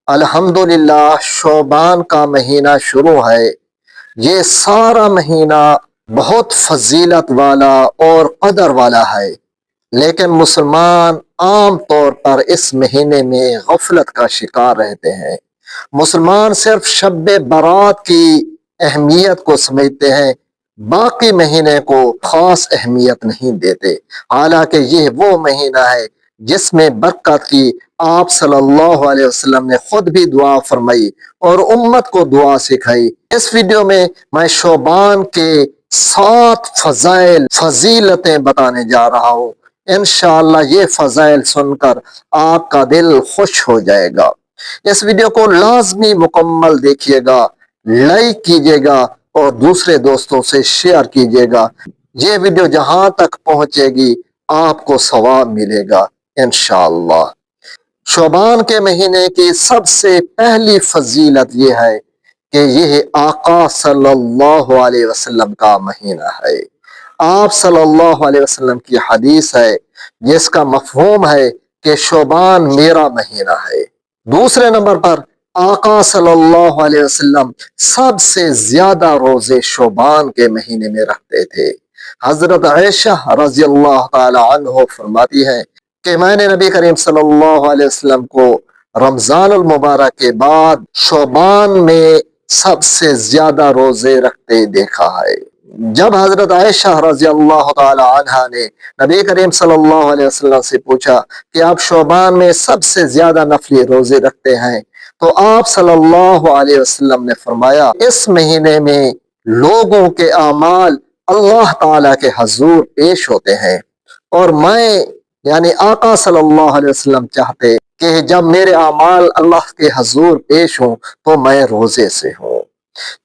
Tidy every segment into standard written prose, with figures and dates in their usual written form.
الحمدللہ شعبان کا مہینہ شروع ہے۔ یہ سارا مہینہ بہت فضیلت والا اور قدر والا ہے، لیکن مسلمان عام طور پر اس مہینے میں غفلت کا شکار رہتے ہیں۔ مسلمان صرف شب برات کی اہمیت کو سمجھتے ہیں، باقی مہینے کو خاص اہمیت نہیں دیتے، حالانکہ یہ وہ مہینہ ہے جس میں برکت کی آپ صلی اللہ علیہ وسلم نے خود بھی دعا فرمائی اور امت کو دعا سکھائی۔ اس ویڈیو میں شعبان کے 7 فضیلتیں بتانے جا رہا ہوں۔ انشاءاللہ یہ فضائل سن کر آپ کا دل خوش ہو جائے گا۔ اس ویڈیو کو لازمی مکمل دیکھیے گا، لائک کیجیے گا اور دوسرے دوستوں سے شیئر کیجیے گا۔ یہ ویڈیو جہاں تک پہنچے گی آپ کو ثواب ملے گا انشاءاللہ۔ شعبان کے مہینے کی سب سے پہلی فضیلت یہ ہے کہ یہ آقا صلی اللہ علیہ وسلم کا مہینہ ہے۔ آپ صلی اللہ علیہ وسلم کی حدیث ہے جس کا مفہوم ہے کہ شعبان میرا مہینہ ہے۔ دوسرے نمبر پر آقا صلی اللہ علیہ وسلم سب سے زیادہ روزے شعبان کے مہینے میں رکھتے تھے۔ حضرت عائشہ رضی اللہ تعالی عنہ فرماتی ہے کہ میں نے نبی کریم صلی اللہ علیہ وسلم کو رمضان المبارک کے بعد شعبان میں سب سے زیادہ روزے رکھتے دیکھا ہے۔ جب حضرت عائشہ رضی اللہ تعالی عنہ نے نبی کریم صلی اللہ علیہ وسلم سے پوچھا کہ آپ شعبان میں سب سے زیادہ نفلی روزے رکھتے ہیں، تو آپ صلی اللہ علیہ وسلم نے فرمایا اس مہینے میں لوگوں کے اعمال اللہ تعالیٰ کے حضور پیش ہوتے ہیں، اور میں یعنی آقا صلی اللہ علیہ وسلم چاہتے کہ جب میرے اعمال اللہ کے حضور پیش ہوں تو میں روزے سے ہوں۔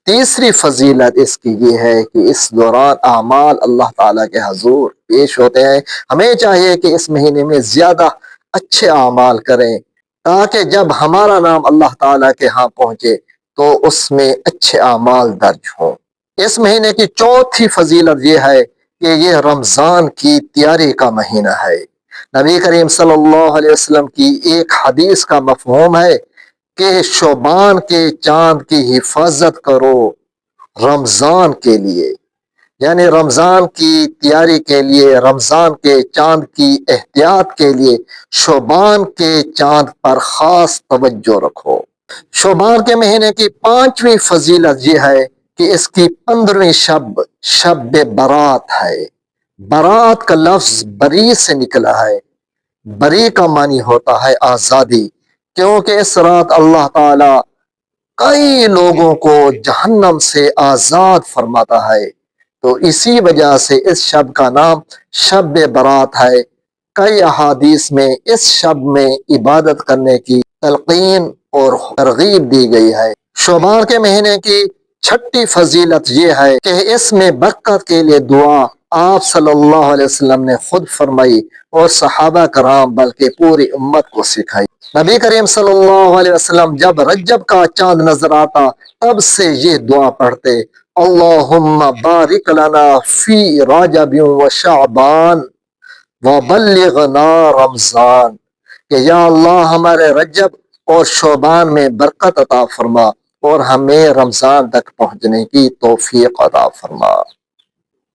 تیسری فضیلت اس کی یہ ہے کہ اس دوران اعمال اللہ تعالیٰ کے حضور پیش ہوتے ہیں۔ ہمیں چاہیے کہ اس مہینے میں زیادہ اچھے اعمال کریں تاکہ جب ہمارا نام اللہ تعالیٰ کے ہاں پہنچے تو اس میں اچھے اعمال درج ہوں۔ اس مہینے کی چوتھی فضیلت یہ ہے کہ یہ رمضان کی تیاری کا مہینہ ہے۔ نبی کریم صلی اللہ علیہ وسلم کی ایک حدیث کا مفہوم ہے کہ شعبان کے چاند کی حفاظت کرو رمضان کے لیے، یعنی رمضان کی تیاری کے لیے، رمضان کے چاند کی احتیاط کے لیے شعبان کے چاند پر خاص توجہ رکھو۔ شعبان کے مہینے کی 5ویں فضیلت یہ ہے کہ اس کی 15ویں شب برات ہے۔ برات کا لفظ بری سے نکلا ہے۔ بری کا معنی ہوتا ہے آزادی، کیونکہ اس رات اللہ تعالی کئی لوگوں کو جہنم سے آزاد فرماتا ہے، تو اسی وجہ سے اس شب کا نام شب برات ہے۔ کئی احادیث میں اس شب میں عبادت کرنے کی تلقین اور ترغیب دی گئی ہے۔ شعبان کے مہینے کی 6ٹھی فضیلت یہ ہے کہ اس میں برکت کے لیے دعا آپ صلی اللہ علیہ وسلم نے خود فرمائی اور صحابہ کرام بلکہ پوری امت کو سکھائی۔ نبی کریم صلی اللہ علیہ وسلم جب رجب کا چاند نظر آتا تب سے یہ دعا پڑھتے، اللہم بارک لنا فی رجب و شعبان وبلغنا رمضان، کہ یا اللہ ہمارے رجب اور شعبان میں برکت عطا فرما اور ہمیں رمضان تک پہنچنے کی توفیق عطا فرما۔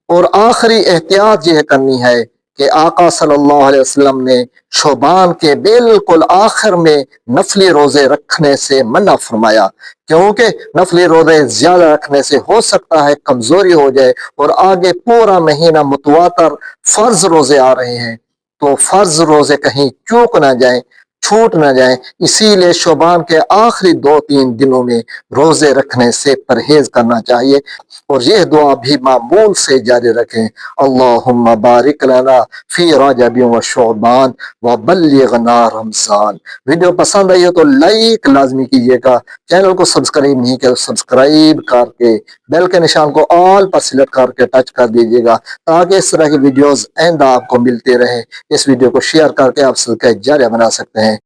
اور آخری احتیاط یہ کرنی ہے کہ آقا صلی اللہ علیہ وسلم نے شعبان کے بالکل آخر میں نفلی روزے رکھنے سے منع فرمایا، کیونکہ نفلی روزے زیادہ رکھنے سے ہو سکتا ہے کمزوری ہو جائے، اور آگے پورا مہینہ متواتر فرض روزے آ رہے ہیں تو فرض روزے کہیں چوک نہ جائیں، چھوٹ نہ جائیں، اسی لیے شعبان کے آخری 2-3 دنوں میں روزے رکھنے سے پرہیز کرنا چاہیے۔ اور یہ دعا بھی معمول سے جاری رکھیں، اللہم بارک لنا فی رجب و شعبان وبلغنا رمضان۔ ویڈیو پسند آئی ہو تو لائک لازمی کیجیے گا، چینل کو سبسکرائب نہیں کیا تو سبسکرائب کر کے بیل کے نشان کو آل پر سلیکٹ کر کے ٹچ کر دیجیے گا تاکہ اس طرح کی ویڈیوز آئندہ آپ کو ملتے رہے۔ اس ویڈیو کو شیئر کر کے آپ صدقہ جاریہ بنا سکتے ہیں۔